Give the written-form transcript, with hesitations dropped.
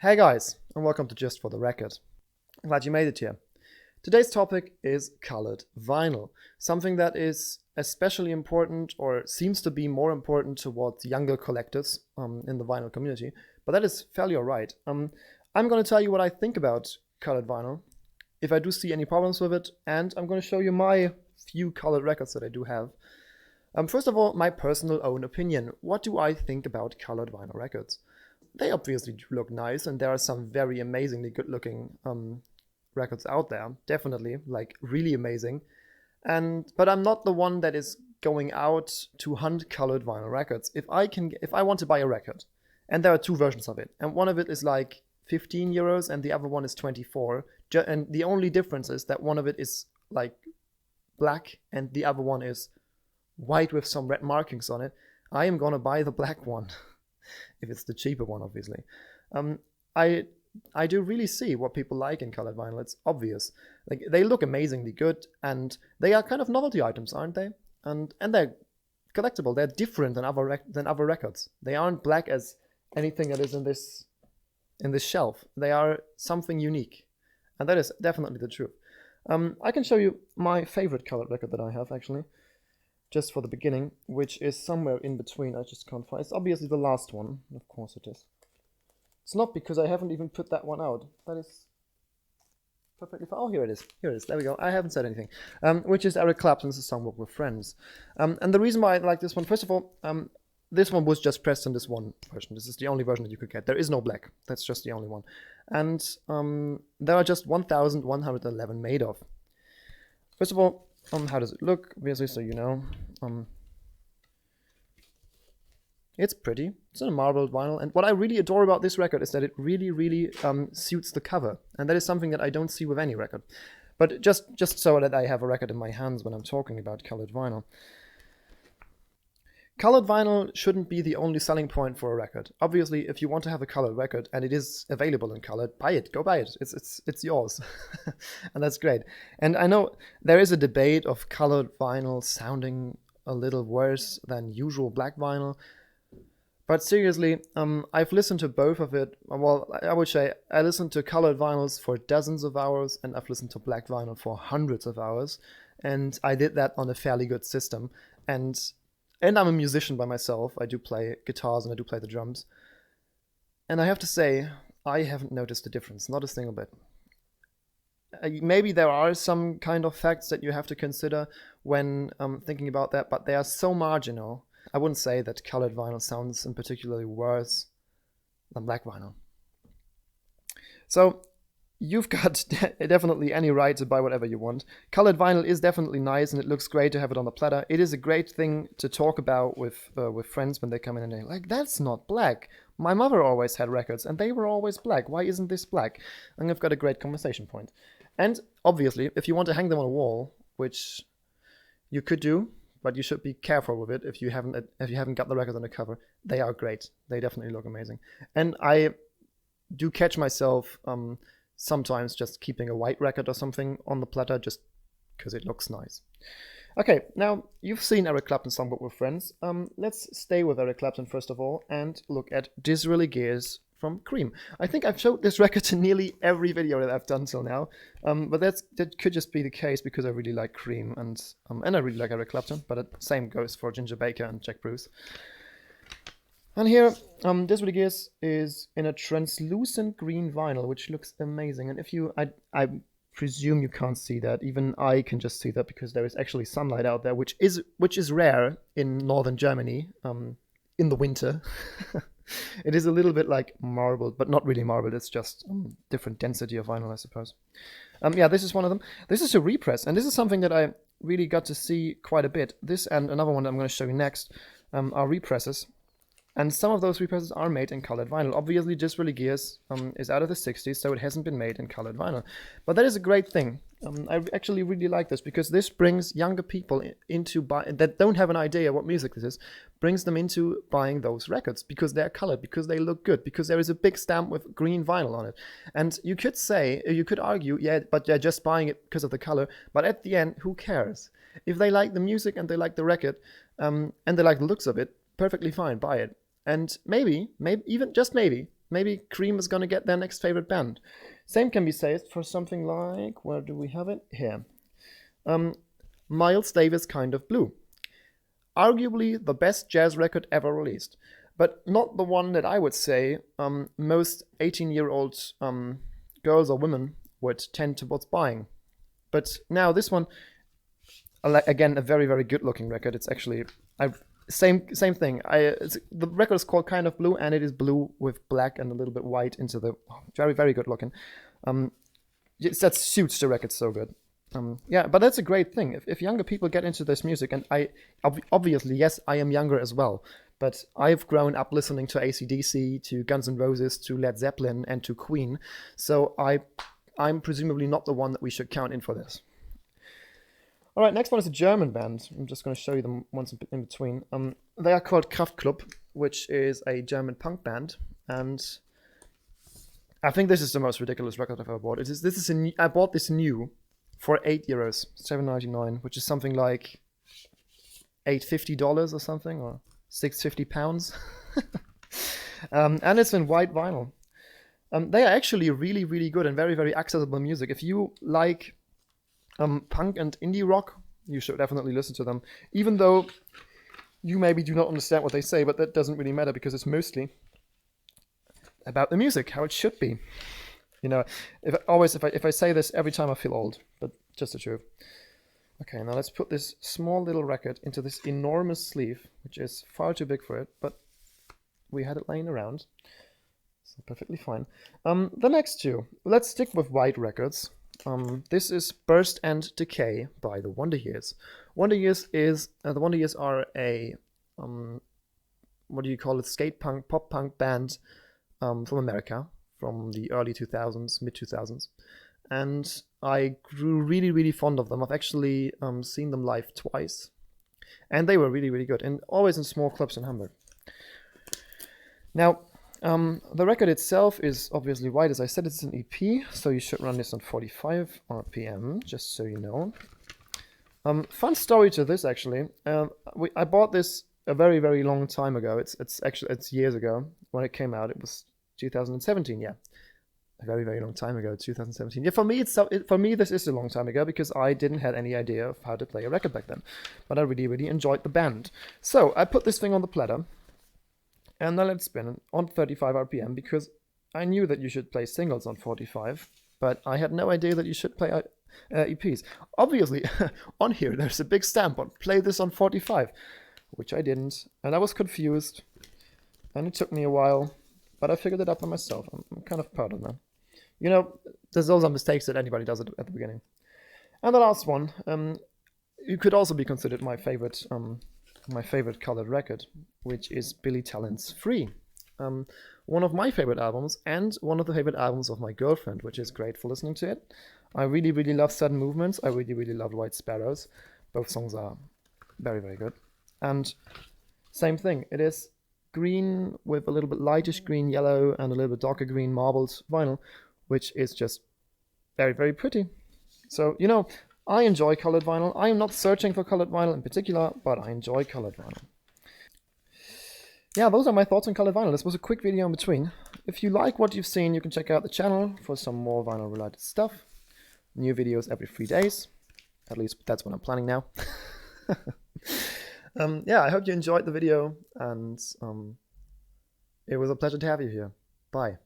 Hey guys, and welcome to Just for the Record. I'm glad you made it here. Today's topic is colored vinyl, something that is especially important or seems to be more important towards younger collectors in the vinyl community, but that is fairly alright. I'm going to tell you what I think about colored vinyl, if I do see any problems with it, and I'm going to show you my few colored records that I do have. First of all, my personal own opinion. What do I think about colored vinyl records? They obviously do look nice, and there are some very amazingly good-looking records out there. Definitely, like really amazing. But I'm not the one that is going out to hunt colored vinyl records. If I want to buy a record, and there are two versions of it, and one of it is like 15 euros, and the other one is 24. And the only difference is that one of it is like black, and the other one is white with some red markings on it. I am gonna buy the black one. If it's the cheaper one, obviously. I do really see what people like in colored vinyl. It's obvious. Like they look amazingly good, and they are kind of novelty items, aren't they? And they're collectible. They're different than other records. They aren't black as anything that is in this shelf. They are something unique, and that is definitely the truth. I can show you my favorite colored record that I have actually, just for the beginning, which is somewhere in between. I just can't find. It's obviously the last one. Of course it is. It's not because I haven't even put that one out. That is perfectly fine. Oh, here it is. Here it is. There we go. I haven't said anything. Which is Eric Clapton's A Songbook with Friends. And the reason why I like this one, first of all, this one was just pressed in this one version. This is the only version that you could get. There is no black. That's just the only one. And there are just 1,111 made of. First of all, how does it look? Obviously, so you know. It's pretty. It's a marbled vinyl. And what I really adore about this record is that it really suits the cover. And that is something that I don't see with any record. But just so that I have a record in my hands when I'm talking about colored vinyl. Colored vinyl shouldn't be the only selling point for a record. Obviously, if you want to have a colored record and it is available in color, buy it. Go buy it. It's yours. And that's great. And I know there is a debate of colored vinyl sounding a little worse than usual black vinyl. But seriously, I've listened to both of it. Well, I would say I listened to colored vinyls for dozens of hours, and I've listened to black vinyl for hundreds of hours. And I did that on a fairly good system. And I'm a musician by myself. I do play guitars and I do play the drums. And I have to say, I haven't noticed a difference, not a single bit. Maybe there are some kind of facts that you have to consider when thinking about that, but they are so marginal. I wouldn't say that colored vinyl sounds in particularly worse than black vinyl. So you've got definitely any right to buy whatever you want. Colored vinyl is definitely nice, and it looks great to have it on the platter. It is a great thing to talk about with friends when they come in and they're like, that's not black. My mother always had records, and they were always black. Why isn't this black? And I've got a great conversation point. And obviously, if you want to hang them on a wall, which you could do, but you should be careful with it if you haven't got the record on the cover, they are great. They definitely look amazing. And I do catch myself sometimes just keeping a white record or something on the platter just because it looks nice. Okay, now you've seen Eric Clapton's Songbook with Friends. Let's stay with Eric Clapton first of all and look at Disraeli Gears from Cream. I think I've showed this record in nearly every video that I've done till now, but that could just be the case because I really like Cream and I really like Eric Clapton, but the same goes for Ginger Baker and Jack Bruce. And here, Disraeli Gears is in a translucent green vinyl, which looks amazing. And if I presume you can't see that. Even I can just see that because there is actually sunlight out there, which is rare in northern Germany in the winter. It is a little bit like marbled, but not really marbled. It's just different density of vinyl, I suppose. Yeah, this is one of them. This is a repress, and this is something that I really got to see quite a bit. This and another one that I'm going to show you next are represses. And some of those represses are made in colored vinyl. Obviously, Disraeli Gears is out of the 60s, so it hasn't been made in colored vinyl. But that is a great thing. I actually really like this because this brings younger people into that don't have an idea what music this is, brings them into buying those records because they're colored, because they look good, because there is a big stamp with green vinyl on it. And you could argue, yeah, but they're just buying it because of the color. But at the end, who cares? If they like the music and they like the record and they like the looks of it, perfectly fine, buy it. And maybe, even just maybe, maybe Cream is gonna get their next favorite band. Same can be said for something like, where do we have it? Here. Miles Davis' Kind of Blue. Arguably the best jazz record ever released, but not the one that I would say most 18-year-old girls or women would tend towards buying. But now this one, again, a very, very good-looking record. It's actually same thing. The record is called Kind of Blue, and it is blue with black and a little bit white into the very, very good-looking. That suits the record so good. Yeah, but that's a great thing. If younger people get into this music, and obviously, yes, I am younger as well, but I've grown up listening to AC/DC, to Guns N' Roses, to Led Zeppelin, and to Queen, so I'm presumably not the one that we should count in for this. All right, next one is a German band. I'm just going to show you them once in between. They are called Kraftklub, which is a German punk band, and I think this is the most ridiculous record I've ever bought. I bought this new for €8, £7.99, which is something like $850 or something, or £650. And it's in white vinyl. They are actually really, really good and very, very accessible music. If you like punk and indie rock, you should definitely listen to them. Even though you maybe do not understand what they say, but that doesn't really matter because it's mostly about the music, how it should be. You know, if I say this every time, I feel old, but just the truth. Okay, now let's put this small little record into this enormous sleeve, which is far too big for it, but we had it laying around, so perfectly fine. The next two, let's stick with white records. This is Burst and Decay by the Wonder Years. The Wonder Years are a what do you call it? Skate punk, pop punk band from America, from the early 2000s, mid 2000s, and I grew really, really fond of them. I've actually seen them live twice, and they were really, really good, and always in small clubs in Hamburg. Now, the record itself is obviously white. As I said, it's an EP, so you should run this on 45 RPM, just so you know. Fun story to this, actually. I bought this a very, very long time ago. It's years ago when it came out. It was 2017, yeah. A very, very long time ago, 2017. Yeah, for me, this is a long time ago because I didn't have any idea of how to play a record back then. But I really, really enjoyed the band. So I put this thing on the platter and I let it spin on 35 RPM because I knew that you should play singles on 45, but I had no idea that you should play EPs. Obviously, on here, there's a big stamp on play this on 45, which I didn't. And I was confused and it took me a while. But I figured it out by myself. I'm kind of proud of that. You know, those are mistakes that anybody does at the beginning. And the last one, you could also be considered my favorite colored record, which is Billy Talent's Free. One of my favorite albums, and one of the favorite albums of my girlfriend, which is great for listening to it. I really, really love Sudden Movements. I really, really love White Sparrows. Both songs are very, very good. And same thing, it is green with a little bit lightish green, yellow, and a little bit darker green marbled vinyl, which is just very, very pretty. So, you know, I enjoy colored vinyl. I am not searching for colored vinyl in particular, but I enjoy colored vinyl. Yeah, those are my thoughts on colored vinyl. This was a quick video in between. If you like what you've seen, you can check out the channel for some more vinyl related stuff. New videos every 3 days. At least that's what I'm planning now. Yeah, I hope you enjoyed the video, and it was a pleasure to have you here. Bye.